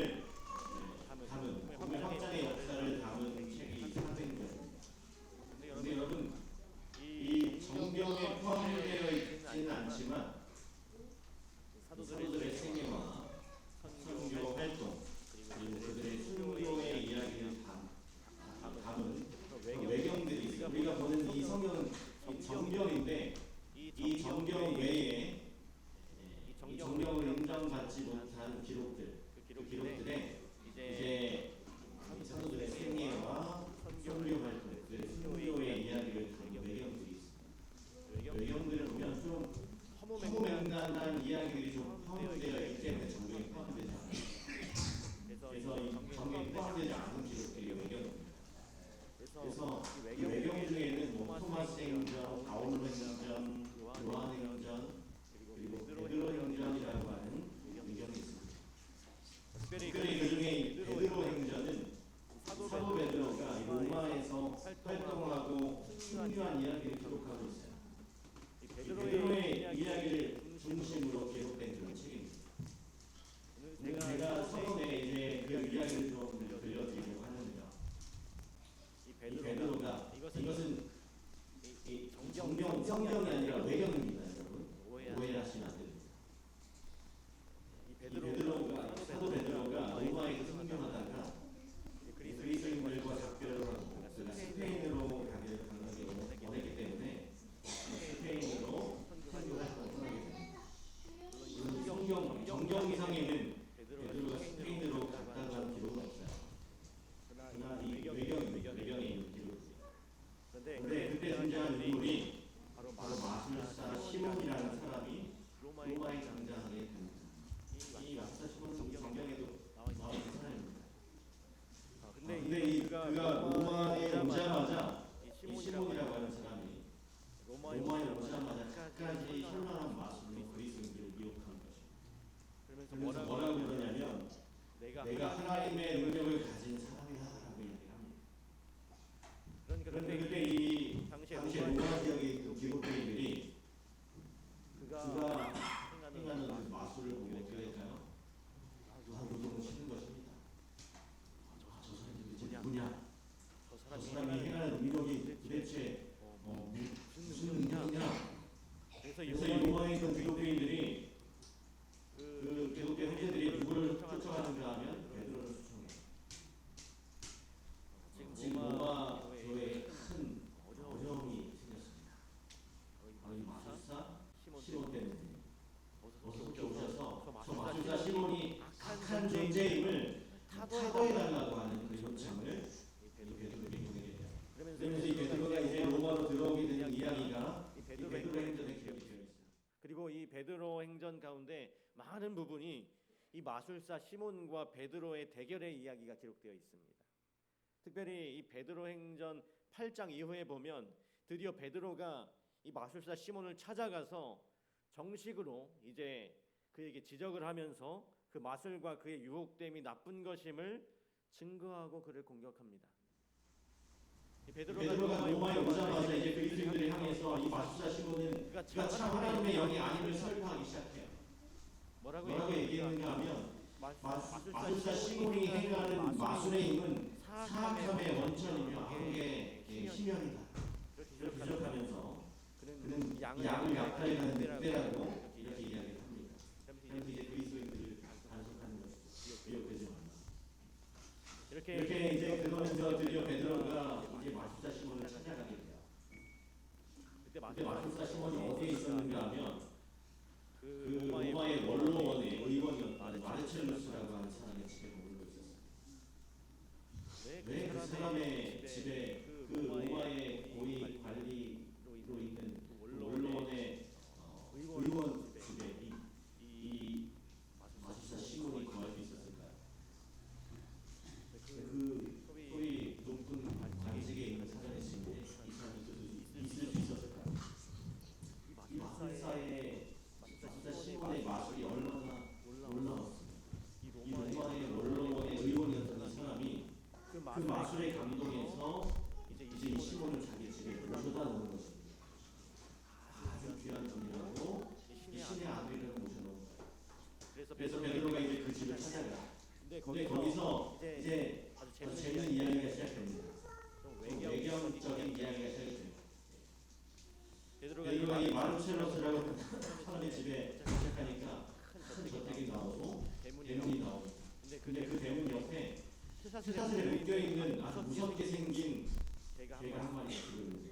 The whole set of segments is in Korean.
성경을 담은 복음의 확장의 역사를 담은 책이 사도행전입니다. 근데 여러분 이 정경에 포함되어 있지는 않지만 사도들의 생애와 선교 활동 그리고 그들의 순교의 이야기를 담은 외경들이 있어요. 우리가 보는 이 성경은 정경인데 이 정경 외에 이 정경을 인정받지 못한 기록들, 그 기록들에 이제 사도들의 생애와 선교 활동, 그들의 순교의 이야기를 담은 외경들이 있습니다. 외경들을 보면 좀 허무맹랑한 이야기들이 좀 포함되어 있기 때문에 정경에 포함되지 않아요. 그래서 이 정경에 포함되지 않은 기록들이 외경입니다. 그래서 이 외경 중에는 토마스 행전, 바울 행전, 요한 행전, 그리고 베드로 행전이라고 하는 외경이 있습니다. 특별히 그 중에 베드로 행전은 사도 베드로가 로마에서 활동하고 순교한 이야기를 기록하고 있어요. 베드로의 이야기를 중심으로 기록된 그런 책입니다. 제가 서론에 이제 그 이야기를 좀 들려드리려고 하는데요. 이 베드로가 이것은 성경이 아니라 외경입니다, 여러분. 오해하시면 안 됩니다. 이 사도 베드로가 로마에서 순교하다가 그리스도인들과 작별을 하고 스페인으로 가기를 강하게 원했기 때문에 스페인으로 선교 활동을 하게 됩니다. 정경이상에는 베드로가 스페인으로 갔다 간 기록은 없어요. 그러나 이 외경에 있는 기록이에요. 그런데 그때 등장한 인물이 바로 마술사 시몬이라는 사람이 로마에 등장하게 됩니다. 이 마술사 시몬은 정경에도 나와 있는 사람입니다. 근데 그가 로마에 오자마자 이 시몬이라고 하는 사람이 로마에 오자마자 끝까지 현란한 마술로 그리스도인들을 미혹한 것입니다. 그러면서 뭐라고 그러냐면 내가 하나님의 능력을 가진 사람이다라고 이야기를 합니다. 그런데 그때 이 당시에 로마 지역의 그 기독교인들이 그가 행하는 그 마술을 보고 어떻게 될까요? 요동을 치는 것입니다. 저 사람이 도대체 누구냐? 저 사람이 행하는 능력이 도대체 무슨 능력이냐? 그래서 이 로마에 있던 기독교인들이 그 기독교 형제들이 누구를 쫓아가는가 하면 베드로를 추천해요. 지금 로마 교회에 큰 어려움이 생겼습니다. 바로 이 마술사 시몬 때문에 어서 속히 오셔서 저 마술사 시몬이 악한 존재임을 타도해달라고 하는 그 요청을 이 베드로에게 해요. 그러면서 이 베드로가 이제 로마로 들어오게 되는 이야기가 이 베드로 행전에 기록이 되어 있어요. 그리고 이 베드로 행전 가운데 많은 부분이 이 마술사 시몬과 베드로의 대결의 이야기가 기록되어 있습니다. 특별히 이 베드로 행전 8장 이후에 보면 드디어 베드로가 이 마술사 시몬을 찾아가서 정식으로 이제 그에게 지적을 하면서 그 마술과 그의 유혹됨이 나쁜 것임을 증거하고 그를 공격합니다. 베드로가 로마에 오자마자 이제 그리스도인들을 향해서 이 마술사 시몬은 그가 참 하나님의 영이 아님을 설파하기 시작해요. 뭐라고 얘기했는가 하면 마술사 시몬이 행하는 마술의 힘은 사악함의 원천이며 악의 희멸이다. 이렇게 지적하면서 그는 양을 약탈해 가는 늑대라고 이렇게 이야기를 합니다. 그래서 이제 그리스도인들을 단속하는 것이 미혹되지 않나. 이렇게 이제 그러면서 드디어 베드로가 이제 마술사 시몬을 찾아가게 돼요. 그때 마술사 시몬이 어디에 있었는가 하면 그 로마의 원로원의 의원이었던 마르첼루스라고 하는 사람의 집에 머물고 있었어요. 왜 그 사람의 집에 그 로마의 고위 관리로 있는 원로원의 의원 집에 이 마술사 시몬이 거할 수 있었을까요? 그 소위 높은 관직에 있는 사람의 집에 이 사람이 있을 수 있었을까요? 이 마술사 시몬의 마술이 얼마나 놀라웠습니까? 이 로마의 원로원의 의원이었던 이 사람이 그 마술에 감동해서 이제 이 시몬을 자기 집에 모셔다 놓은 것입니다. 아주 귀한 분이라고 이 신의 아들이라고 모셔놓은 거예요. 그래서 베드로가 이제 그 집을 찾아가요. 거기서 이제 아주 재밌는 재밌는 이야기가 시작됩니다. 좀 좀 외경적인 이야기가 시작돼요. 베드로가 베드로가 이 이 마르첼로스라고 사람의 집에 도착하니까 큰 저택이 나오고 대문이 나오고, 근데 그 대문 옆에 쇠사슬에 묶여 있는 아주 무섭게 생긴 개가 개가 한 한 마리 있거든요.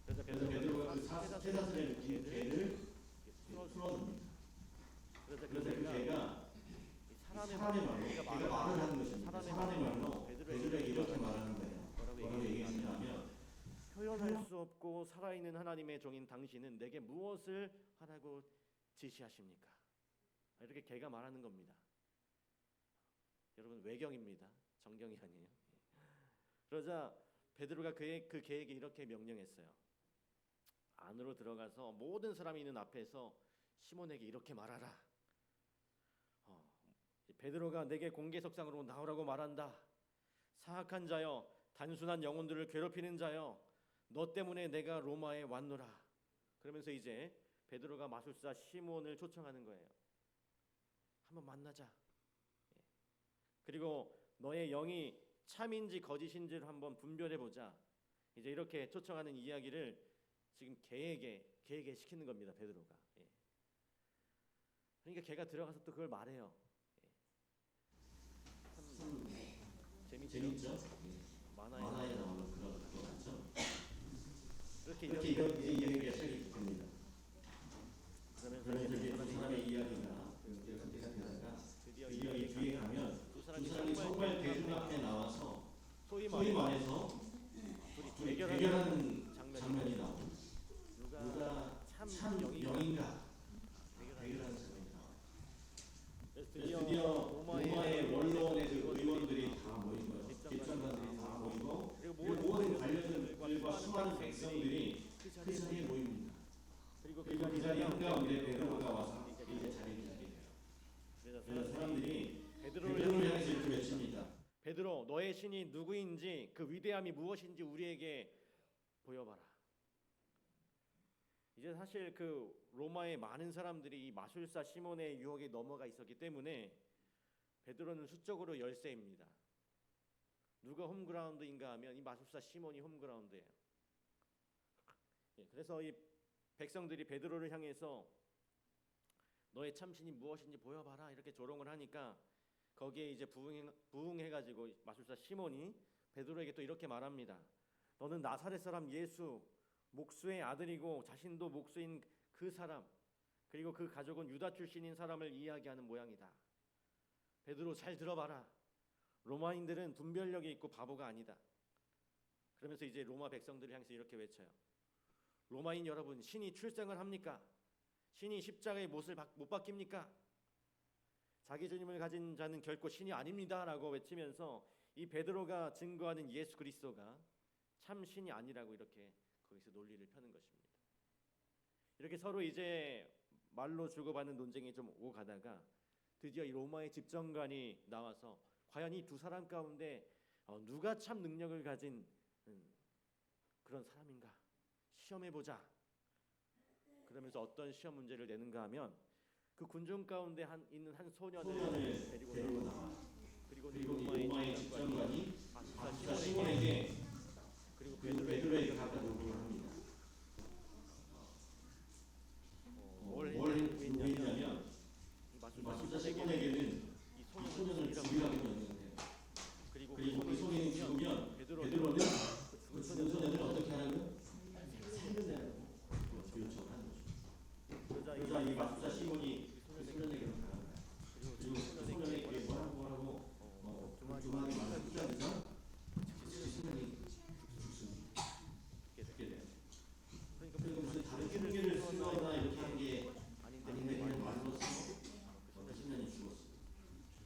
그래서 그래서 베드로가 그 쇠사슬에 묶인 개를 풀어줍니다. 그래서 그래서 그 개가 사람의 사람의 말로, 개가 개가 말을 하는 것입니다. 사람의 말로 베드로에게 베드로에게 이렇게 말하는 거예요. 뭐라고 뭐라고 얘기했냐면, 표현할 수 없고 살아있는 하나님의 종인 당신은 내게 무엇을 하라고 지시하십니까? 이렇게 개가 말하는 겁니다. 여러분 외경입니다. 정경이 아니에요. 그러자 베드로가 그 개에게 이렇게 명령했어요. 안으로 들어가서 모든 사람이 있는 앞에서 시몬에게 이렇게 말하라. 베드로가 내게 공개석상으로 나오라고 말한다. 사악한 자여, 단순한 영혼들을 괴롭히는 자여, 너 때문에 내가 로마에 왔노라. 그러면서 이제 베드로가 마술사 시몬을 초청하는 거예요. 한번 만나자. 그리고 너의 영이 참인지 거짓인지를 한번 분별해 보자. 이제 이렇게 초청하는 이야기를 지금 개에게 시키는 겁니다. 베드로가. 그러니까 개가 들어가서 또 그걸 말해요. 참 재밌죠? 만화에 나오는 그거 같죠? 이렇게 이렇게 이야기가 시작이 됩니다. 그러면서 그러면서 이제 두 사람의 이야기가 이렇게 되다가 드디어 이 뒤에 가면 두 사람이 정말 대중 앞에 나와서 소위 소위 말해서 둘이 대결하는 장면이 장면이 나옵니다. 누가 참 참 영인가 대결하는 대결하는 장면이 나와요. 드디어 드디어 로마의 원로원의 그 의원들이 의원들이 다 모인 거예요. 집정관들이 다 모이고, 그리고 그리고 모든 관료들과 수많은 백성들이 그 자리에 모입니다. 그리고 그리고 그 자리 한가운데 베드로가 와서 이제 자리를 잡게 돼요. 그래서 사람들이 베드로를 향해서 이렇게 외칩니다. 베드로, 너의 신이 누구인지 그 위대함이 무엇인지 우리에게 보여봐라. 이제 사실 그 로마의 많은 사람들이 이 마술사 시몬의 유혹에 넘어가 있었기 때문에 베드로는 수적으로 열세입니다. 누가 홈그라운드인가 하면 이 마술사 시몬이 홈그라운드예요. 그래서 이 백성들이 베드로를 향해서 너의 참신이 무엇인지 보여봐라 이렇게 조롱을 하니까 거기에 이제 부응해가지고 마술사 시몬이 베드로에게 또 이렇게 말합니다. 너는 나사렛 사람 예수 목수의 아들이고 자신도 목수인 그 사람 그리고 그 가족은 유다 출신인 사람을 이야기하는 모양이다. 베드로 잘 들어봐라. 로마인들은 분별력이 있고 바보가 아니다. 그러면서 이제 로마 백성들을 향해서 이렇게 외쳐요. 로마인 여러분, 신이 출생을 합니까? 신이 십자가의 못을 못 박힙니까? 자기 주님을 가진 자는 결코 신이 아닙니다 라고 외치면서 이 베드로가 증거하는 예수 그리스도가 참 신이 아니라고 이렇게 거기서 논리를 펴는 것입니다. 이렇게 서로 이제 말로 주고받는 논쟁이 좀 오고 가다가 드디어 이 로마의 집정관이 나와서 과연 이 두 사람 가운데 누가 참 능력을 가진 그런 사람인가 시험해보자. 그러면서 어떤 시험 문제를 내는가 하면 그 군중 가운데 있는 한 소년을 데리고 나와. 그리고 로마의 집정관이 마술사 시몬에게 그리고 베드로에게 갖다 놓고 합니다. 뭘 했냐면 마술사 시몬에게는 이 소년을 죽이라고 명령해요. 그리고 그 소년이 죽으면 베드로는 그 죽은 소년을 어떻게 하라고요? 살려내라고 요청을 하는 거죠. 그러자 이 마술사 시몬이 그 소년에게 말합니다. 그리고 그 소년에게 뭐라고 중하게 말하면서 그 소년이 죽습니다. 죽게 돼요. 그러니까 무슨 다른 흉기를 쓰거나 이렇게 한 게 아닌데 그냥 말로써 그 소년이 죽었어요.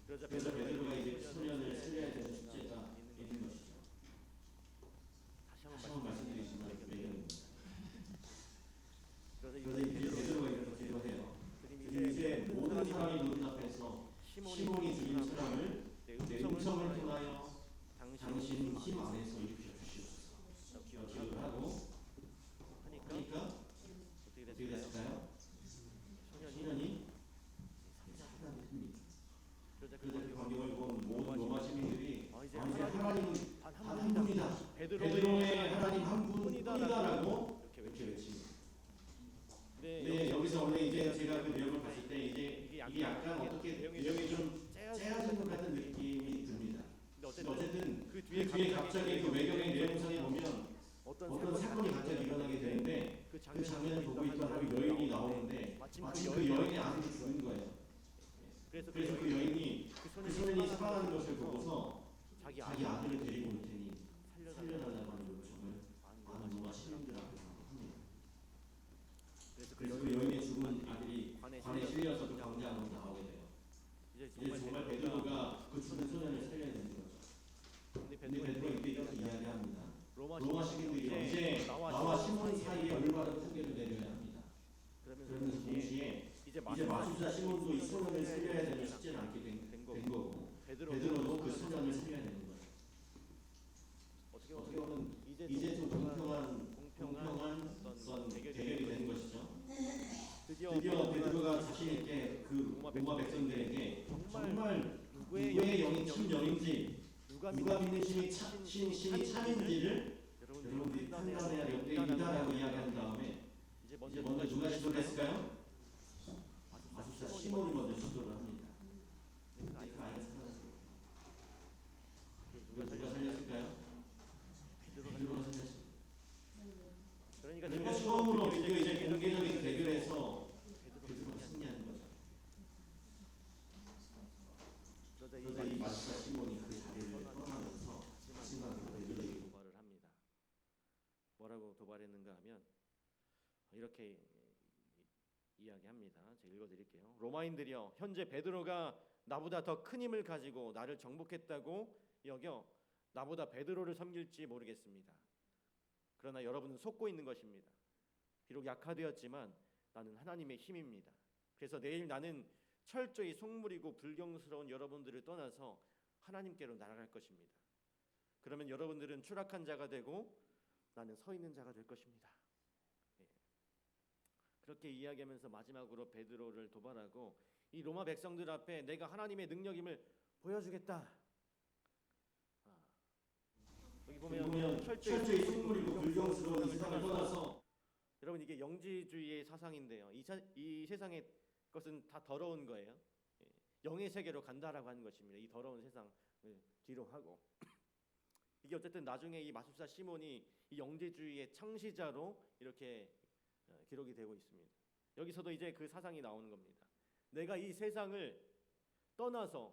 그래서 베드로가 이제 그 소년을 살려야 되는 숙제가 있는 것이죠. 다시 한번 말씀드리지만 외경입니다. 그래서 이제 베드로가 이렇게 기도해요. 이제 모든 사람이 눈 앞에서 시몬이 죽인 사람을 내 음성을 통하여 당신 힘 안에서 일으켜 주시옵소서. 기도를 하고 하니까 어떻게 됐을까요? 소년이 살아납니다. 그러자 그 광경을 베드로의 하나님 한 분뿐이다라고 이렇게 외칩니다. 네, 여기서 원래 이제 제가 그 내용을 봤을 때 이게 약간 어떻게 내용이 좀 째려진 것 같은 느낌이 듭니다. 어쨌든 그 뒤에 갑자기 그 외경의 내용상에 보면 어떤 사건이 갑자기 일어나게 되는데 그 장면을 보고 있던 그 여인이 나오는데 마침 그 여인의 아들이 죽은 거예요. 그래서 그 여인이 그 소년이 살아나는 것을 보고서 자기 아들을 데리고 올 테니 살려달라고 하는 요청을 많은 로마 시민들 앞에서 합니다. 그래서 그 여인의 죽은 아들이 관에 실려서 그 광장으로 나오게 돼요. 이제 정말 베드로가 그 죽은 소년을 살려야 되는 거죠. 근데 베드로가 이렇게 이야기합니다. 로마 시민들이 이제 나와 시몬 사이에 올바른 통계를 내려야 합니다. 그러면서 동시에 이제 마술사 시몬도 이 소년을 살려야 되는 쉽지는 않게 된 거고 베드로도 그 소년을 살려야 되는 거죠. 어떻게 보면 이제 좀 공평한 어떤 대결이 되는 것이죠. 드디어 베드로가 자신 있게 그 로마 백성들에게 정말 누구의 영이 참 영인지 누가 믿는 신이 참인지를 여러분들이 판단해야 된다라고 이야기한 다음에 이제 먼저 누가 시도를 했을까요? 마술사 시몬이 먼저 시도를 합니다. 그 아이가 살아났어요. 누가 살렸을까요? 베드로가 살렸습니다. 그러니까 처음으로 이제 공개적인 대결에서 베드로가 승리하는 거죠. 그러자 이 마술사 시몬이 그 자리를 떠나면서 마지막으로 베드로에게 도발을 합니다. 뭐라고 도발했는가 하면 이렇게 이야기합니다. 제가 읽어드릴게요. 로마인들이여, 현재 베드로가 나보다 더 큰 힘을 가지고 나를 정복했다고 여겨 나보다 베드로를 섬길지 모르겠습니다. 그러나 여러분은 속고 있는 것입니다. 비록 약화되었지만 나는 하나님의 힘입니다. 그래서 내일 나는 철저히 속물이고 불경스러운 여러분들을 떠나서 하나님께로 날아갈 것입니다. 그러면 여러분들은 추락한 자가 되고 나는 서 있는 자가 될 것입니다. 그렇게 이야기하면서 마지막으로 베드로를 도발하고 이 로마 백성들 앞에 내가 하나님의 능력임을 보여주겠다. 여기 보면 철저히 속물이고 불경스러운 이 세상을 떠나서 여러분 이게 영지주의의 사상인데요. 이 세상의 것은 다 더러운 거예요. 영의 세계로 간다라고 하는 것입니다. 이 더러운 세상을 뒤로 하고 이게 어쨌든 나중에 이 마술사 시몬이 이 영지주의의 창시자로 이렇게 기록이 되고 있습니다. 여기서도 이제 그 사상이 나오는 겁니다. 내가 이 세상을 떠나서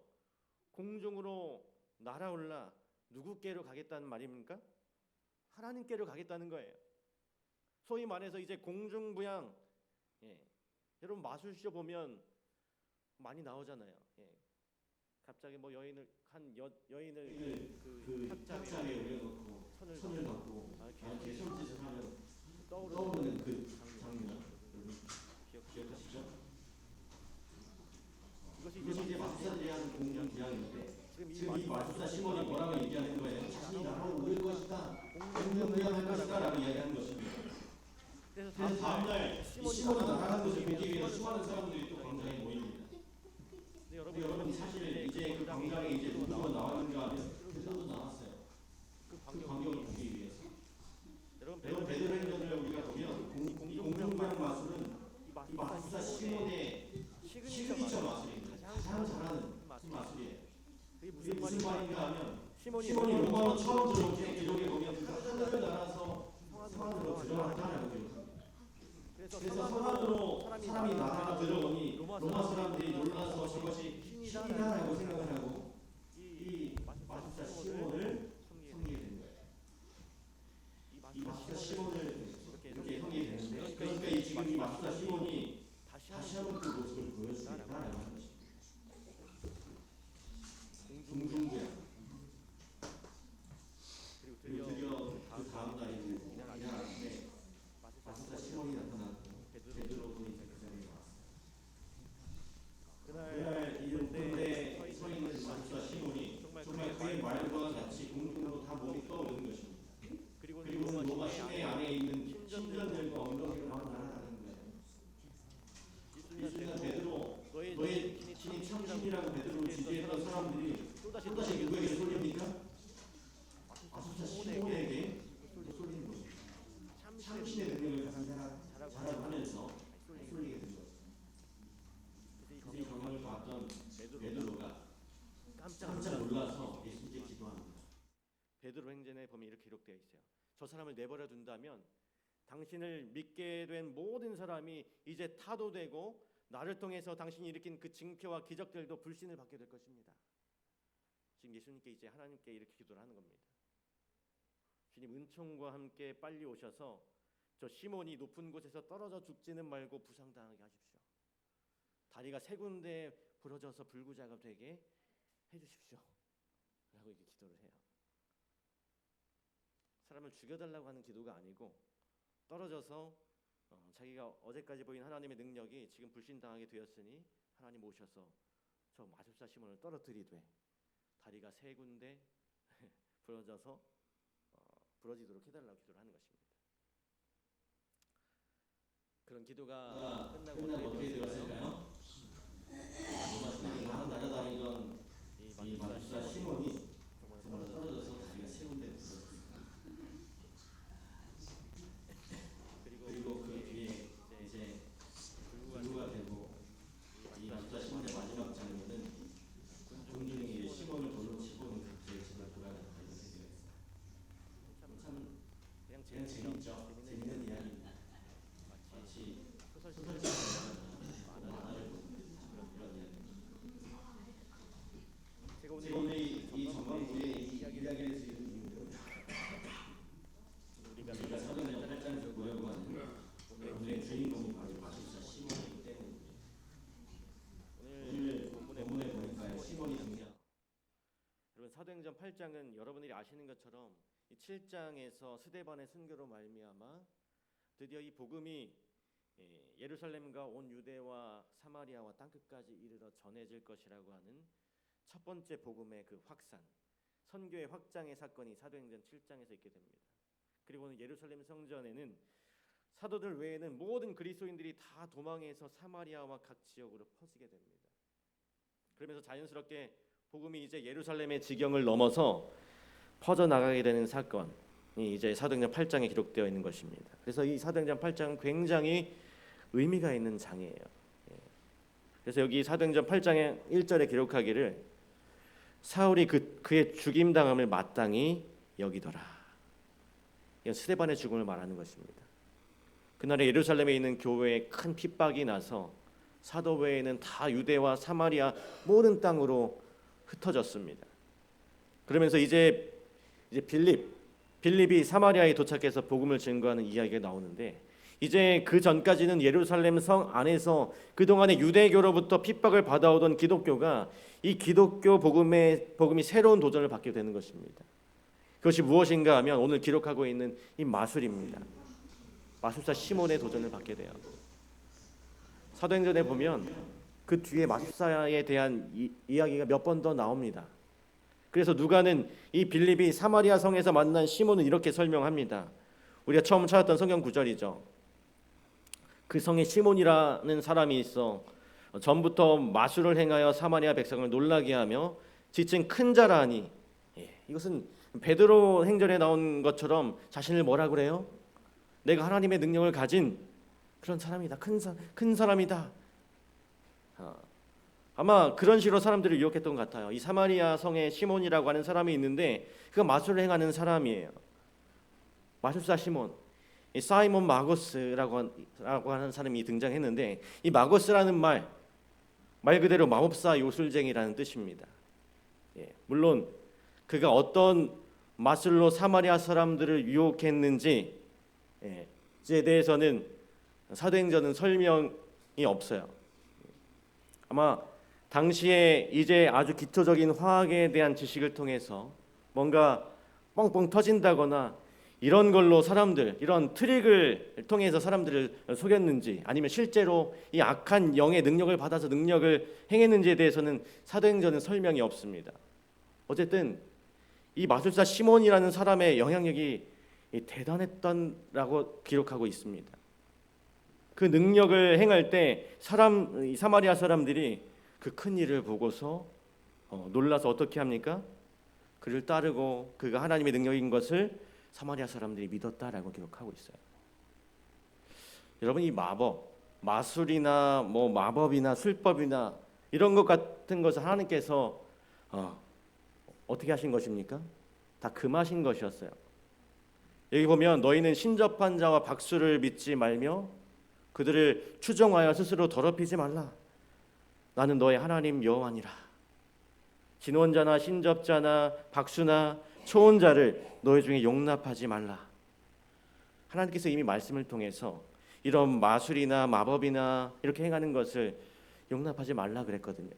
공중으로 날아올라 누구께로 가겠다는 말입니까? 하나님께로 가겠다는 거예요. 소위 말해서 이제 공중부양. 여러분 마술쇼 보면 많이 나오잖아요. 갑자기 뭐 여인을 그 탁자에 올려놓고 손을 넣고 개손짓을 하면 떠오르는 그 장면 기억하시죠? 이것이 이제 마술사들이 하는 공중부양인데 지금 이 마술사 시몬이 뭐라고 얘기하는 거예요? 자신이 나라로 오를 것이다, 공중부양할 것이다 라고 이야기하는 것입니다. 그래서 다음날 시몬이 나가는 것을 보기 위해서 수많은 사람들이 또 광장에 모입니다. 여러분 사실 이제 그 광장에 이제 누구가 나왔는가 하면 베드로도 나왔어요. 그 광경을 보기 위해서. 여러분 베드로 행전을 우리가 보면 이 공중부양 마술은 이 마술사 시몬의 시그니처 마술입니다. 가장 잘하는 마술이에요. 그게 무슨 말인가 하면 시몬이 로마로 처음 들어올 때 기록에 보면 하늘을 날아서 성 안으로 들어갔다라고 기록합니다. 그래서 성 안으로 사람이 나가 들어오니 로마 사람들이 놀라서 저것이 신이다라고 생각을 하고 이 마술사 시몬을 섬기게 된 거예요. 이 마술사 시몬을 이렇게 섬기게 되는데 그러니까 지금 이 마술사 시몬이 다시 한번 그 모습을 보여주겠다라고 하는 것입니다. 공중부양. 그리고 드디어 그 다음 날이 되고 이날 아침에 마술사 시몬이 나타났고 베드로도 이제 그 자리에 왔어요. 그날 이른데 서 있는 마술사 시몬이 정말 그의 말과 같이 공중으로 다 몸이 떠오르는 것입니다. 그리고는 로마 시내 안에 있는 신전들과 언덕으로 막 날아가는 거예요. 이 순간 베드로 너의 신이 참신이라고 베드로를 지지했던 사람들이 또다시 누구에게 쏠립니까? 마술사 시몬에게 베드로 행전에 보면 이렇게 기록되어 있어요. 저 사람을 내버려 둔다면 당신을 믿게 된 모든 사람이 이제 타도되고 나를 통해서 당신이 일으킨 그 징표와 기적들도 불신을 받게 될 것입니다. 지금 예수님께 이제 하나님께 이렇게 기도를 하는 겁니다. 주님, 은총과 함께 빨리 오셔서 저 시몬이 높은 곳에서 떨어져 죽지는 말고 부상당하게 하십시오. 다리가 세 군데 부러져서 불구자가 되게 해주십시오. 라고 이렇게 기도를 해요. 사람을 죽여달라고 하는 기도가 아니고 떨어져서 자기가 어제까지 보인 하나님의 능력이 지금 불신당하게 되었으니 하나님 오셔서 저 마술사 시몬을 떨어뜨리되 다리가 세 군데 부러져서 부러지도록 해달라고 기도를 하는 것입니다. 그런 기도가 끝나고 어떻게 되었을까요? 마지막 날아다니던 이 마술사 시몬이 정말 떨어져서 다리가 세 군데 부러졌습니다. 그리고 그 뒤에 이제 불구가 되고 이 마술사 시몬의 마지막 장면은 군중이 시몬을 돌로 치고는 그의 집을 돌아가는 이렇게 되어 있어요. 참 그냥 재밌죠. 재밌는 이야기입니다. 마치 소설책에 만화를 보는 그런 이야기입니다. 제가 오늘 이 전반부에 이 이야기를 드리는 이유는 우리가 사도행전 8장에서 보려고 하는 오늘의 주인공이 바로 마술사 시몬이기 때문입니다. 오늘 본문에 보니까 시몬이 등장. 여러분, 사도행전 8장은 여러분들이 아시는 것처럼 이 7장에서 스데반의 순교로 말미암아 드디어 이 복음이 예루살렘과 온 유대와 사마리아와 땅끝까지 이르러 전해질 것이라고 하는 첫 번째 복음의 그 확산, 선교의 확장의 사건이 사도행전 7장에서 있게 됩니다. 그리고는 예루살렘 성전에는 사도들 외에는 모든 그리스도인들이 다 도망해서 사마리아와 각 지역으로 퍼지게 됩니다. 그러면서 자연스럽게 복음이 이제 예루살렘의 지경을 넘어서 퍼져나가게 되는 사건이 이제 사도행전 8장에 기록되어 있는 것입니다. 그래서 이 사도행전 8장은 굉장히 의미가 있는 장이에요. 그래서 여기 사도행전 8장의 1절에 기록하기를 사울이 그의 죽임당함을 마땅히 여기더라. 이건 스데반의 죽음을 말하는 것입니다. 그날에 예루살렘에 있는 교회에 큰 핍박이 나서 사도 외에는 다 유대와 사마리아 모든 땅으로 흩어졌습니다. 그러면서 이제 빌립이 사마리아에 도착해서 복음을 증거하는 이야기가 나오는데, 이제 그 전까지는 예루살렘 성 안에서 그동안의 유대교로부터 핍박을 받아오던 기독교가 이 기독교 복음이 새로운 도전을 받게 되는 것입니다. 그것이 무엇인가 하면 오늘 기록하고 있는 이 마술입니다. 마술사 시몬의 도전을 받게 돼요. 사도행전에 보면 그 뒤에 마술사에 대한 이야기가 몇 번 더 나옵니다. 그래서 누가는 이 빌립이 사마리아 성에서 만난 시몬을 이렇게 설명합니다. 우리가 처음 찾았던 성경 구절이죠. 그 성에 시몬이라는 사람이 있어 전부터 마술을 행하여 사마리아 백성을 놀라게 하며 지칭 큰 자라니. 이것은 베드로 행전에 나온 것처럼 자신을 뭐라 그래요? 내가 하나님의 능력을 가진 그런 사람이다. 큰 사람이다. 아마 그런 식으로 사람들을 유혹했던 것 같아요. 이 사마리아 성에 시몬이라고 하는 사람이 있는데 그가 마술을 행하는 사람이에요. 마술사 시몬. 이 사이몬 마고스라고 하는 사람이 등장했는데, 이 마고스라는 말 그대로 마법사 요술쟁이라는 뜻입니다. 물론 그가 어떤 마술로 사마리아 사람들을 유혹했는지에 대해서는 사도행전은 설명이 없어요. 아마 당시에 이제 아주 기초적인 화학에 대한 지식을 통해서 뭔가 뻥뻥 터진다거나 이런 걸로 이런 트릭을 통해서 사람들을 속였는지, 아니면 실제로 이 악한 영의 능력을 받아서 능력을 행했는지에 대해서는 사도행전은 설명이 없습니다. 어쨌든 이 마술사 시몬이라는 사람의 영향력이 대단했던라고 기록하고 있습니다. 그 능력을 행할 때 사마리아 사람들이 그 큰 일을 보고서 놀라서 어떻게 합니까? 그를 따르고 그가 하나님의 능력인 것을 사마리아 사람들이 믿었다라고 기록하고 있어요. 여러분, 이 마술이나 마법이나 술법이나 이런 것 같은 것을 하나님께서 어떻게 하신 것입니까? 다 금하신 것이었어요. 여기 보면 너희는 신접한 자와 박수를 믿지 말며 그들을 추종하여 스스로 더럽히지 말라. 나는 너의 하나님 여호와니라. 진원자나 신접자나 박수나 초혼자를 너희 중에 용납하지 말라. 하나님께서 이미 말씀을 통해서 이런 마술이나 마법이나 이렇게 행하는 것을 용납하지 말라 그랬거든요.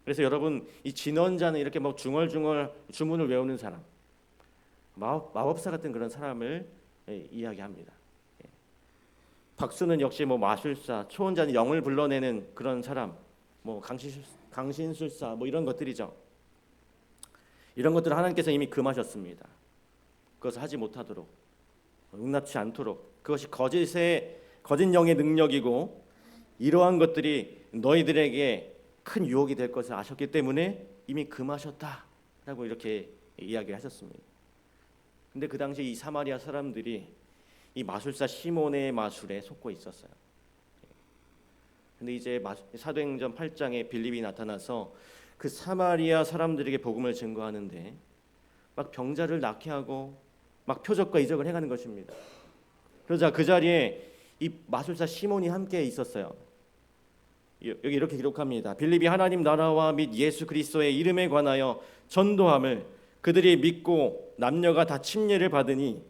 그래서 여러분, 이 진원자는 이렇게 뭐 중얼중얼 주문을 외우는 사람, 마법사 같은 그런 사람을 이야기합니다. 박수는 역시 뭐 마술사, 초혼자는 영을 불러내는 그런 사람, 뭐 강신술사 뭐 이런 것들이죠. 이런 것들을 하나님께서 이미 금하셨습니다. 그것을 하지 못하도록, 용납치 않도록. 그것이 거짓 영의 능력이고 이러한 것들이 너희들에게 큰 유혹이 될 것을 아셨기 때문에 이미 금하셨다라고 이렇게 이야기하셨습니다. 근데 그 당시 이 사마리아 사람들이 이 마술사 시몬의 마술에 속고 있었어요. 근데 이제 사도행전 8장에 빌립이 나타나서 그 사마리아 사람들에게 복음을 증거하는데 막 병자를 낫게 하고 막 표적과 이적을 행하는 것입니다. 그러자 그 자리에 이 마술사 시몬이 함께 있었어요. 여기 이렇게 기록합니다. 빌립이 하나님 나라와 및 예수 그리스도의 이름에 관하여 전도함을 그들이 믿고 남녀가 다 침례를 받으니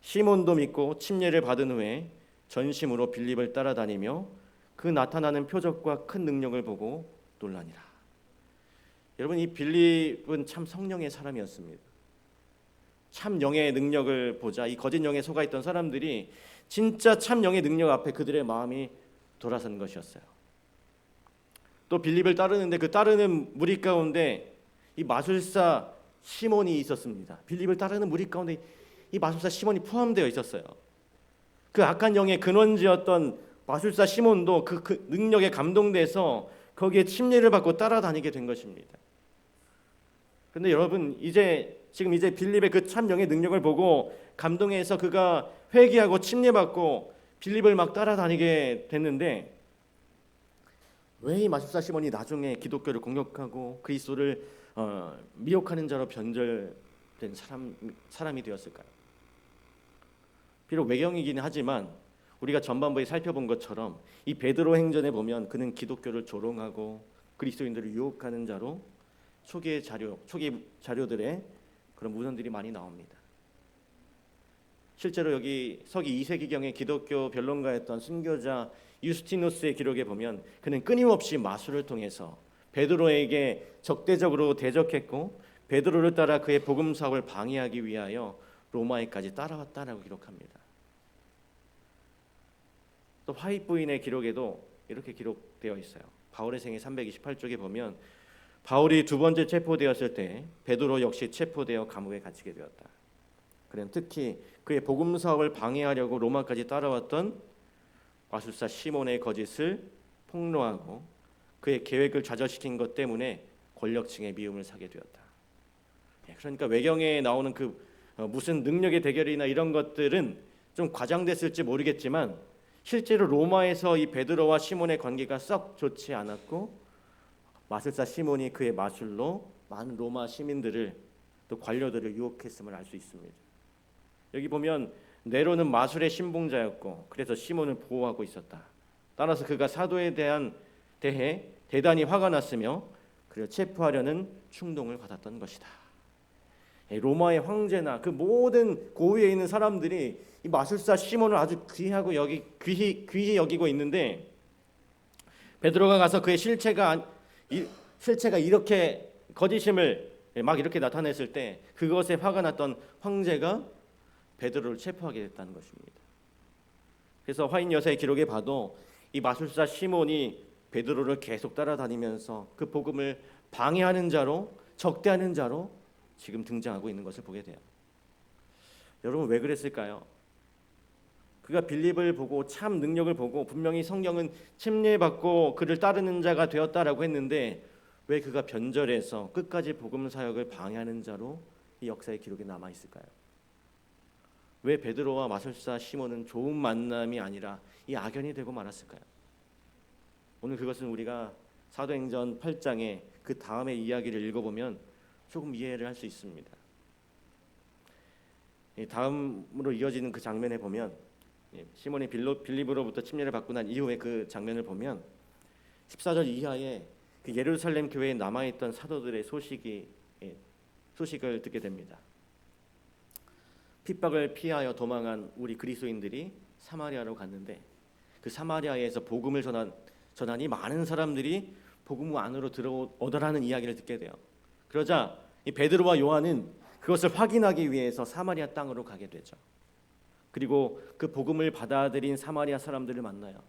시몬도 믿고 침례를 받은 후에 전심으로 빌립을 따라다니며 그 나타나는 표적과 큰 능력을 보고 놀라니라. 여러분, 이 빌립은 참 성령의 사람이었습니다. 참 영의 능력을 보자 이 거짓 영에 속아 있던 사람들이 진짜 참 영의 능력 앞에 그들의 마음이 돌아선 것이었어요. 또 빌립을 따르는데 그 따르는 무리 가운데 이 마술사 시몬이 있었습니다. 빌립을 따르는 무리 가운데 이 마술사 시몬이 포함되어 있었어요. 그 악한 영의 근원지였던 마술사 시몬도 그 능력에 감동돼서 거기에 침례를 받고 따라다니게 된 것입니다. 그런데 여러분, 지금 빌립의 그 참 영의 능력을 보고 감동해서 그가 회개하고 침례받고 빌립을 막 따라다니게 됐는데 왜 이 마술사 시몬이 나중에 기독교를 공격하고 그리스도를 미혹하는 자로 변절된 사람이 되었을까요? 비록 외경이긴 하지만 우리가 전반부에 살펴본 것처럼 이 베드로 행전에 보면 그는 기독교를 조롱하고 그리스도인들을 유혹하는 자로 초기 자료들에 그런 문헌들이 많이 나옵니다. 실제로 여기 서기 2세기경의 기독교 변론가였던 순교자 유스티누스의 기록에 보면 그는 끊임없이 마술을 통해서 베드로에게 적대적으로 대적했고 베드로를 따라 그의 복음 사업을 방해하기 위하여 로마에까지 따라왔다라고 기록합니다. 또 화이트 부인의 기록에도 이렇게 기록되어 있어요. 바울의 생애 328쪽에 보면 바울이 두 번째 체포되었을 때 베드로 역시 체포되어 감옥에 갇히게 되었다. 그는 특히 그의 복음 사업을 방해하려고 로마까지 따라왔던 마술사 시몬의 거짓을 폭로하고 그의 계획을 좌절시킨 것 때문에 권력층의 미움을 사게 되었다. 그러니까 외경에 나오는 그 무슨 능력의 대결이나 이런 것들은 좀 과장됐을지 모르겠지만 실제로 로마에서 이 베드로와 시몬의 관계가 썩 좋지 않았고 마술사 시몬이 그의 마술로 많은 로마 시민들을 또 관료들을 유혹했음을 알 수 있습니다. 여기 보면 네로는 마술의 신봉자였고 그래서 시몬을 보호하고 있었다. 따라서 그가 사도에 대해 대단히 화가 났으며 그를 체포하려는 충동을 받았던 것이다. 로마의 황제나 그 모든 고위에 있는 사람들이 이 마술사 시몬을 아주 귀히 여기고 있는데 베드로가 가서 그의 실체가 이렇게 거짓임을 막 이렇게 나타냈을 때 그것에 화가 났던 황제가 베드로를 체포하게 됐다는 것입니다. 그래서 화인 여사의 기록에 봐도 이 마술사 시몬이 베드로를 계속 따라다니면서 그 복음을 방해하는 자로 적대하는 자로 지금 등장하고 있는 것을 보게 돼요. 여러분, 왜 그랬을까요? 그가 빌립을 보고 참 능력을 보고 분명히 성경은 침례받고 그를 따르는 자가 되었다라고 했는데 왜 그가 변절해서 끝까지 복음 사역을 방해하는 자로 이 역사의 기록에 남아 있을까요? 왜 베드로와 마술사 시몬은 좋은 만남이 아니라 이 악연이 되고 말았을까요? 오늘 그것은 우리가 사도행전 8장의 그 다음의 이야기를 읽어보면 조금 이해를 할 수 있습니다. 다음으로 이어지는 그 장면에 보면 시몬이 빌립으로부터 침례를 받고 난 이후에 그 장면을 보면 14절 이하에 그 예루살렘 교회에 남아있던 사도들의 소식을 듣게 됩니다. 핍박을 피하여 도망한 우리 그리스도인들이 사마리아로 갔는데 그 사마리아에서 복음을 전하니 많은 사람들이 복음 안으로 들어오더라는 이야기를 듣게 돼요. 그러자 이 베드로와 요한은 그것을 확인하기 위해서 사마리아 땅으로 가게 되죠. 그리고 그 복음을 받아들인 사마리아 사람들을 만나요.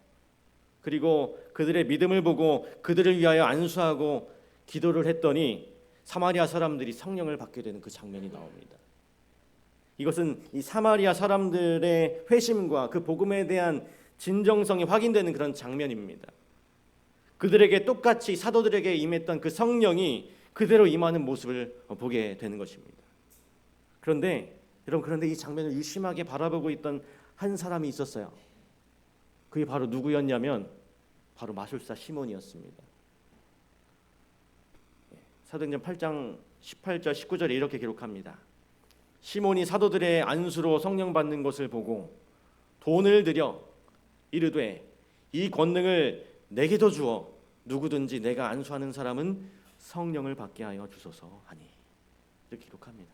그리고 그들의 믿음을 보고 그들을 위하여 안수하고 기도를 했더니 사마리아 사람들이 성령을 받게 되는 그 장면이 나옵니다. 이것은 이 사마리아 사람들의 회심과 그 복음에 대한 진정성이 확인되는 그런 장면입니다. 그들에게 똑같이 사도들에게 임했던 그 성령이 그대로 임하는 모습을 보게 되는 것입니다. 그런데 이 장면을 유심하게 바라보고 있던 한 사람이 있었어요. 그게 바로 누구였냐면 바로 마술사 시몬이었습니다. 사도행전 8장 18절 19절에 이렇게 기록합니다. 시몬이 사도들의 안수로 성령 받는 것을 보고 돈을 들여 이르되 이 권능을 내게도 주어 누구든지 내가 안수하는 사람은 성령을 받게 하여 주소서 하니 이렇게 기록합니다.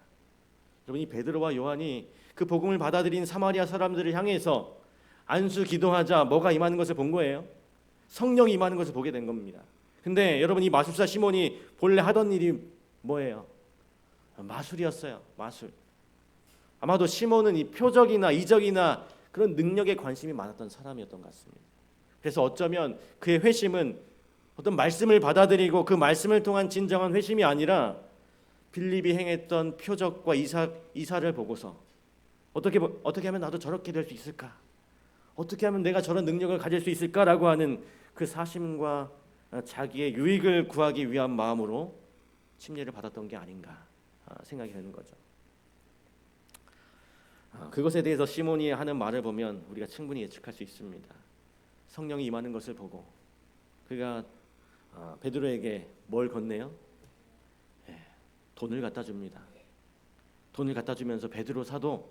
여러분, 이 베드로와 요한이 그 복음을 받아들인 사마리아 사람들을 향해서 안수 기도하자 뭐가 임하는 것을 본 거예요. 성령이 임하는 것을 보게 된 겁니다. 근데 여러분, 이 마술사 시몬이 본래 하던 일이 뭐예요? 마술이었어요. 마술. 아마도 시몬은 이 표적이나 이적이나 그런 능력에 관심이 많았던 사람이었던 것 같습니다. 그래서 어쩌면 그의 회심은 어떤 말씀을 받아들이고 그 말씀을 통한 진정한 회심이 아니라 빌립이 행했던 표적과 이사를 보고서 어떻게 하면 나도 저렇게 될 수 있을까? 어떻게 하면 내가 저런 능력을 가질 수 있을까라고 하는 그 사심과 자기의 유익을 구하기 위한 마음으로 침례를 받았던 게 아닌가 생각이 되는 거죠. 그것에 대해서 시몬이 하는 말을 보면 우리가 충분히 예측할 수 있습니다. 성령이 임하는 것을 보고 그가 베드로에게 뭘 건네요? 돈을 갖다 줍니다. 돈을 갖다 주면서 베드로 사도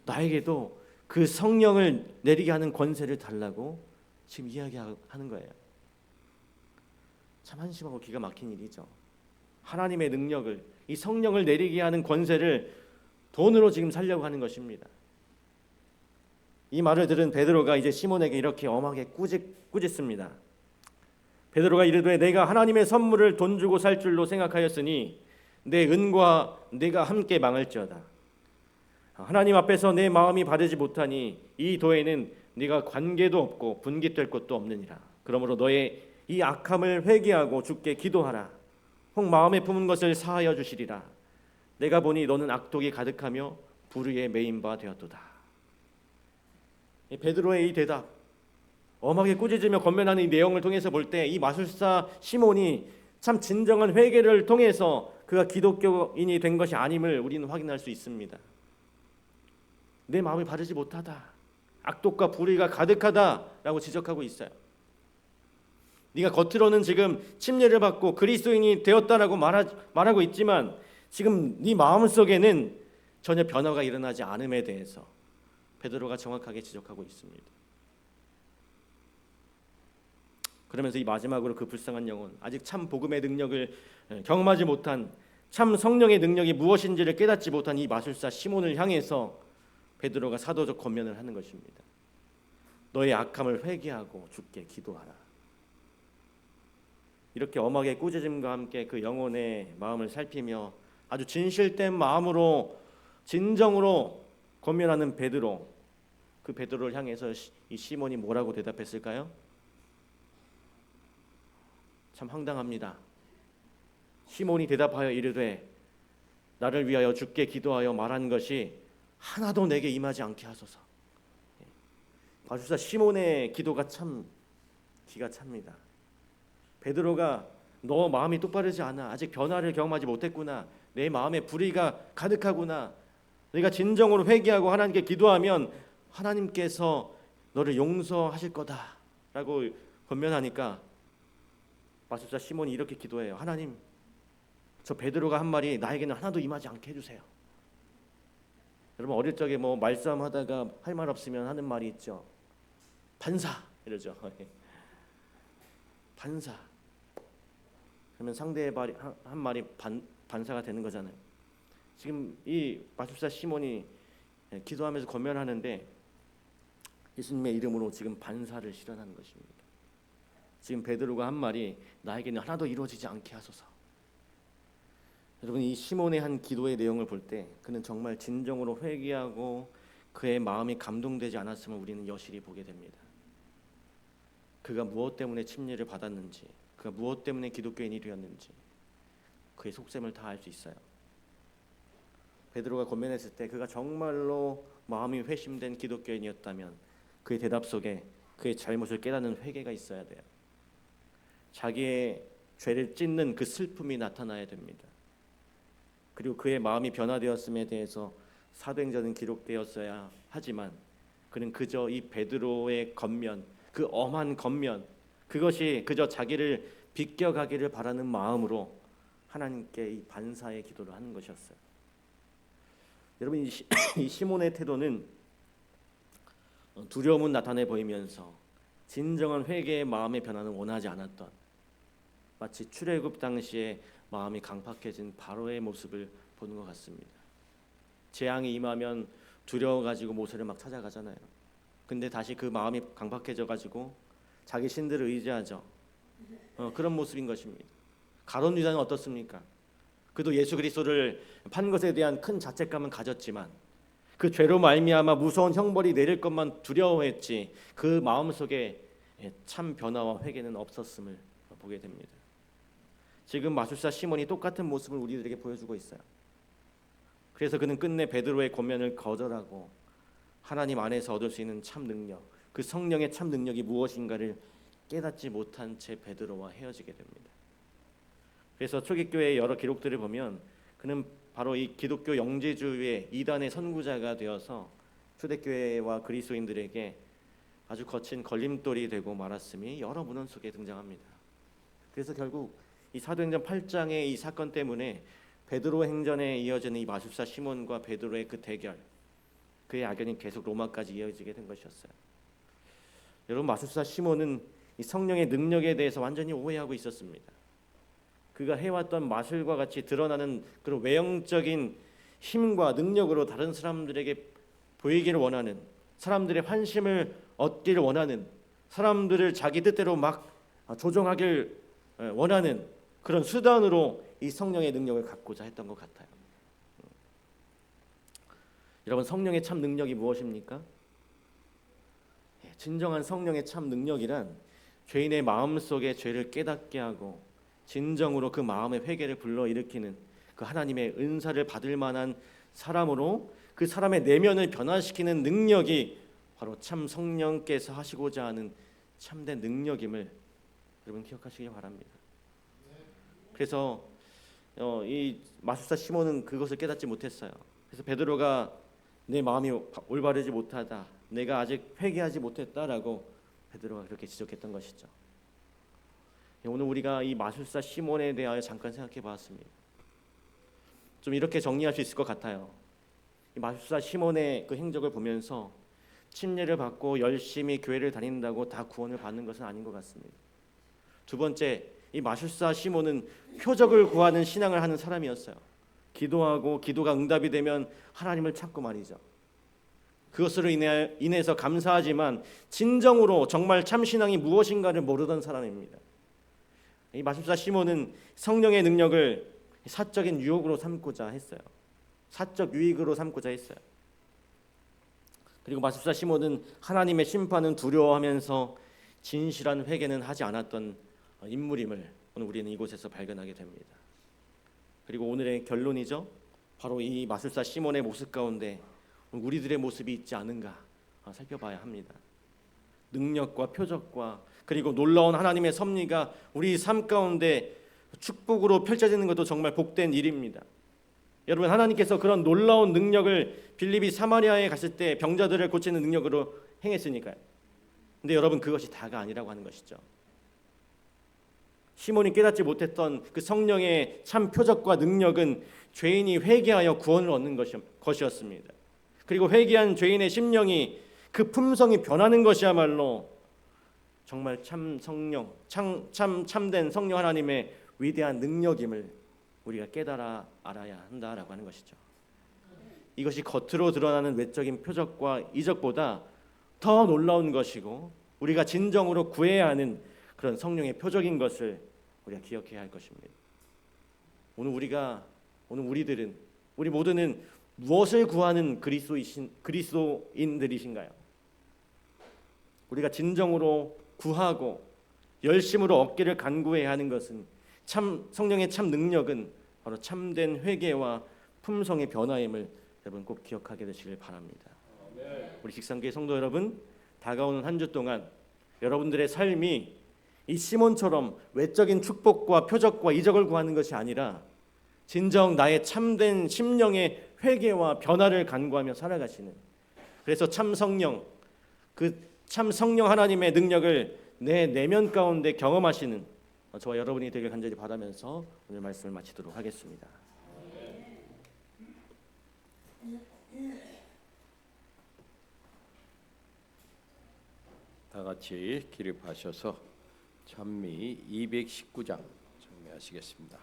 나에게도 그 성령을 내리게 하는 권세를 달라고 지금 이야기하는 거예요. 참 한심하고 기가 막힌 일이죠. 하나님의 능력을, 이 성령을 내리게 하는 권세를 돈으로 지금 살려고 하는 것입니다. 이 말을 들은 베드로가 이제 시몬에게 이렇게 엄하게 꾸짖습니다. 베드로가 이르되 내가 하나님의 선물을 돈 주고 살 줄로 생각하였으니 내 은과 내가 함께 망할지어다. 하나님 앞에서 내 마음이 바르지 못하니 이 도에는 네가 관계도 없고 분깃될 것도 없느니라. 그러므로 너의 이 악함을 회개하고 주께 기도하라. 혹 마음에 품은 것을 사하여 주시리라. 내가 보니 너는 악독이 가득하며 불의에 매인 바 되었도다. 베드로의 이 대답, 엄하게 꾸짖으며 권면하는 이 내용을 통해서 볼 때 이 마술사 시몬이 참 진정한 회개를 통해서 그가 기독교인이 된 것이 아님을 우리는 확인할 수 있습니다. 내 마음이 바르지 못하다, 악독과 불의가 가득하다라고 지적하고 있어요. 네가 겉으로는 지금 침례를 받고 그리스도인이 되었다라고 말하고 있지만 지금 네 마음속에는 전혀 변화가 일어나지 않음에 대해서 베드로가 정확하게 지적하고 있습니다. 그러면서 이 마지막으로 그 불쌍한 영혼, 아직 참 복음의 능력을 경험하지 못한, 참 성령의 능력이 무엇인지를 깨닫지 못한 이 마술사 시몬을 향해서 베드로가 사도적 권면을 하는 것입니다. 너의 악함을 회개하고 주께 기도하라. 이렇게 엄하게 꾸짖음과 함께 그 영혼의 마음을 살피며 아주 진실된 마음으로 진정으로 권면하는 베드로, 그 베드로를 향해서 이 시몬이 뭐라고 대답했을까요? 참 황당합니다. 시몬이 대답하여 이르되 나를 위하여 주께 기도하여 말한 것이 하나도 내게 임하지 않게 하소서. 마술사 시몬의 기도가 참 기가 찹니다. 베드로가 너 마음이 똑바르지 않아. 아직 변화를 경험하지 못했구나. 내 마음에 불의가 가득하구나. 네가 진정으로 회개하고 하나님께 기도하면 하나님께서 너를 용서하실 거다라고 권면하니까 마술사 시몬이 이렇게 기도해요. 하나님, 저 베드로가 한 말이 나에게는 하나도 임하지 않게 해주세요. 여러분 어릴 적에 뭐 말싸움하다가 할 말 없으면 하는 말이 있죠. 반사 이러죠. 반사. 그러면 상대의 말이 한 말이 반사가 되는 거잖아요. 지금 이 마술사 시몬이 기도하면서 권면하는데 예수님의 이름으로 지금 반사를 실현하는 것입니다. 지금 베드로가 한 말이 나에게는 하나도 이루어지지 않게 하소서. 여러분 이 시몬의 한 기도의 내용을 볼 때 그는 정말 진정으로 회개하고 그의 마음이 감동되지 않았음을 우리는 여실히 보게 됩니다. 그가 무엇 때문에 침례를 받았는지, 그가 무엇 때문에 기독교인이 되었는지 그의 속셈을 다 알 수 있어요. 베드로가 권면했을 때 그가 정말로 마음이 회심된 기독교인이었다면 그의 대답 속에 그의 잘못을 깨닫는 회개가 있어야 돼요. 자기의 죄를 찢는 그 슬픔이 나타나야 됩니다. 그리고 그의 마음이 변화되었음에 대해서 사도행전은 기록되었어야 하지만 그는 그저 이 베드로의 겉면, 그 엄한 겉면, 그것이 그저 자기를 비껴가기를 바라는 마음으로 하나님께 이 반사의 기도를 하는 것이었어요. 여러분 이 시몬의 태도는 두려움은 나타내 보이면서 진정한 회개의 마음의 변화는 원하지 않았던, 마치 출애굽 당시에 마음이 강팍해진 바로의 모습을 보는 것 같습니다. 재앙이 임하면 두려워가지고 모세를 막 찾아가잖아요. 근데 다시 그 마음이 강팍해져가지고 자기 신들을 의지하죠. 그런 모습인 것입니다. 가룟 유다는 어떻습니까? 그도 예수 그리스도를 판 것에 대한 큰 자책감은 가졌지만 그 죄로 말미암아 무서운 형벌이 내릴 것만 두려워했지 그 마음속에 참 변화와 회개는 없었음을 보게 됩니다. 지금 마술사 시몬이 똑같은 모습을 우리들에게 보여주고 있어요. 그래서 그는 끝내 베드로의 권면을 거절하고 하나님 안에서 얻을 수 있는 참 능력, 그 성령의 참 능력이 무엇인가를 깨닫지 못한 채 베드로와 헤어지게 됩니다. 그래서 초기교회의 여러 기록들을 보면 그는 바로 이 기독교 영재주의의 이단의 선구자가 되어서 초대교회와 그리스도인들에게 아주 거친 걸림돌이 되고 말았음이 여러 문헌 속에 등장합니다. 그래서 결국 이 사도행전 8장의 이 사건 때문에 베드로 행전에 이어지는 이 마술사 시몬과 베드로의 그 대결, 그의 악연이 계속 로마까지 이어지게 된 것이었어요. 여러분 마술사 시몬은 이 성령의 능력에 대해서 완전히 오해하고 있었습니다. 그가 해왔던 마술과 같이 드러나는 그런 외형적인 힘과 능력으로 다른 사람들에게 보이기를 원하는, 사람들의 환심을 얻기를 원하는, 사람들을 자기 뜻대로 막 조종하길 원하는 그런 수단으로 이 성령의 능력을 갖고자 했던 것 같아요. 여러분 성령의 참 능력이 무엇입니까? 진정한 성령의 참 능력이란 죄인의 마음속에 죄를 깨닫게 하고 진정으로 그 마음의 회개를 불러일으키는 그 하나님의 은사를 받을 만한 사람으로 그 사람의 내면을 변화시키는 능력이 바로 참 성령께서 하시고자 하는 참된 능력임을 여러분 기억하시기 바랍니다. 그래서 이 마술사 시몬은 그것을 깨닫지 못했어요. 그래서 베드로가 내 마음이 올바르지 못하다, 내가 아직 회개하지 못했다라고 베드로가 그렇게 지적했던 것이죠. 오늘 우리가 이 마술사 시몬에 대하여 잠깐 생각해 보았습니다. 좀 이렇게 정리할 수 있을 것 같아요. 이 마술사 시몬의 그 행적을 보면서 침례를 받고 열심히 교회를 다닌다고 다 구원을 받는 것은 아닌 것 같습니다. 두 번째, 이 마술사 시몬은 표적을 구하는 신앙을 하는 사람이었어요. 기도하고 기도가 응답이 되면 하나님을 찾고 말이죠. 그것으로 인해서 감사하지만 진정으로 정말 참 신앙이 무엇인가를 모르던 사람입니다. 이 마술사 시몬은 성령의 능력을 사적인 유혹으로 삼고자 했어요. 사적 유익으로 삼고자 했어요. 그리고 마술사 시몬은 하나님의 심판은 두려워하면서 진실한 회개는 하지 않았던 인물임을 오늘 우리는 이곳에서 발견하게 됩니다. 그리고 오늘의 결론이죠. 바로 이 마술사 시몬의 모습 가운데 우리들의 모습이 있지 않은가 살펴봐야 합니다. 능력과 표적과 그리고 놀라운 하나님의 섭리가 우리 삶 가운데 축복으로 펼쳐지는 것도 정말 복된 일입니다. 여러분 하나님께서 그런 놀라운 능력을 빌립이 사마리아에 갔을 때 병자들을 고치는 능력으로 행했으니까요. 근데 여러분 그것이 다가 아니라고 하는 것이죠. 시몬이 깨닫지 못했던 그 성령의 참 표적과 능력은 죄인이 회개하여 구원을 얻는 것이었습니다. 그리고 회개한 죄인의 심령이 그 품성이 변하는 것이야말로 정말 참 성령, 참된 성령 하나님의 위대한 능력임을 우리가 깨달아 알아야 한다라고 하는 것이죠. 이것이 겉으로 드러나는 외적인 표적과 이적보다 더 놀라운 것이고 우리가 진정으로 구해야 하는 그런 성령의 표적인 것을 우리가 기억해야 할 것입니다. 오늘 우리들은 우리 모두는 무엇을 구하는 그리스도인들이신가요? 우리가 진정으로 구하고 열심으로 얻기를 간구해야 하는 것은 참 성령의 참 능력은 바로 참된 회개와 품성의 변화임을 여러분 꼭 기억하게 되시길 바랍니다. 우리 직산교회 성도 여러분, 다가오는 한 주 동안 여러분들의 삶이 이 시몬처럼 외적인 축복과 표적과 이적을 구하는 것이 아니라 진정 나의 참된 심령의 회개와 변화를 간구하며 살아가시는, 그래서 참 성령, 그 참 성령 하나님의 능력을 내 내면 가운데 경험하시는 저와 여러분이 되길 간절히 바라면서 오늘 말씀을 마치도록 하겠습니다. 다 같이 기립하셔서 찬미 219장 정리하시겠습니다.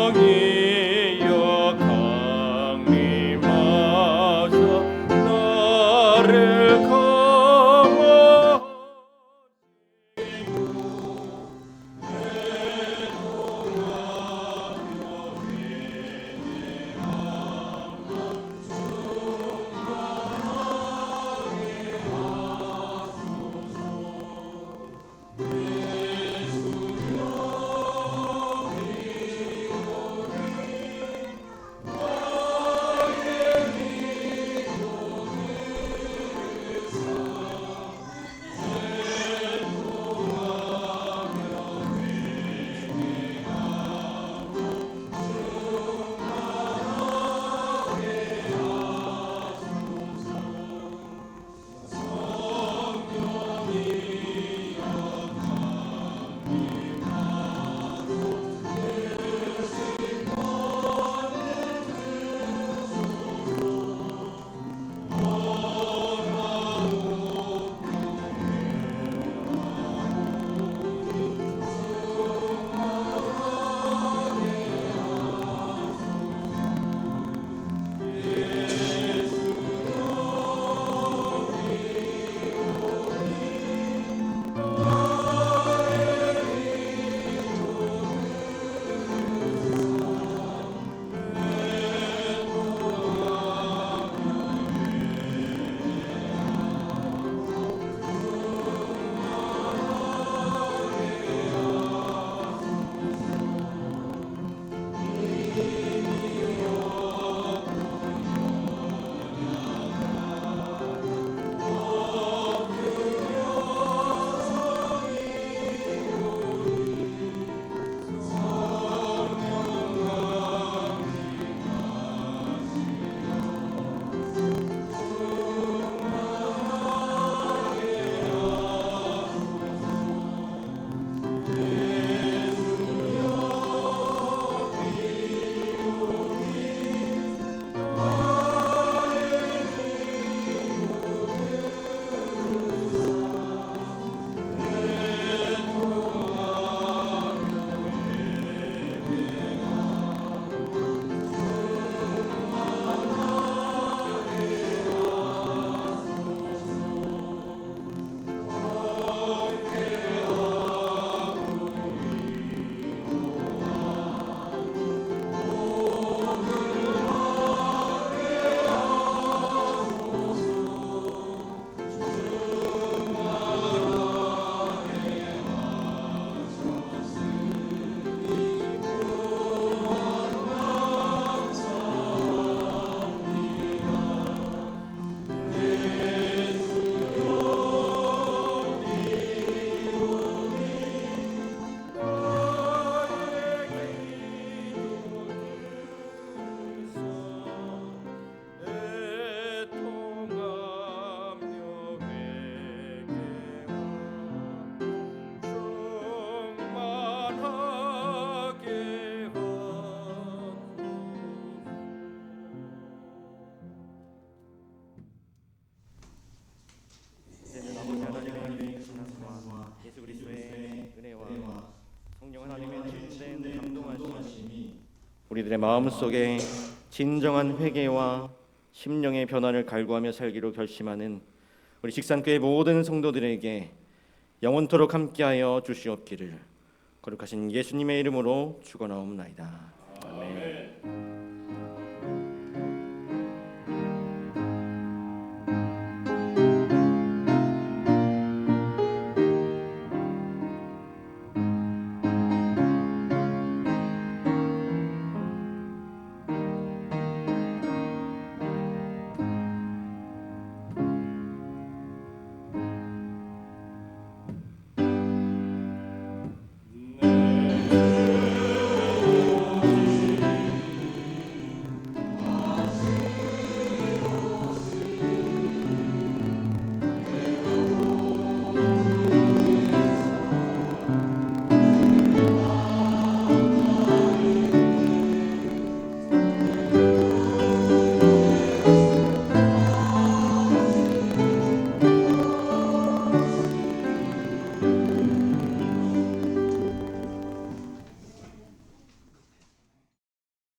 성령이여 강림하사 우리들의 마음 속에 진정한 회개와 심령의 변화를 갈구하며 살기로 결심하는 우리 직산교회 모든 성도들에게 영원토록 함께하여 주시옵기를 거룩하신 예수님의 이름으로 축원하옵나이다. 아멘.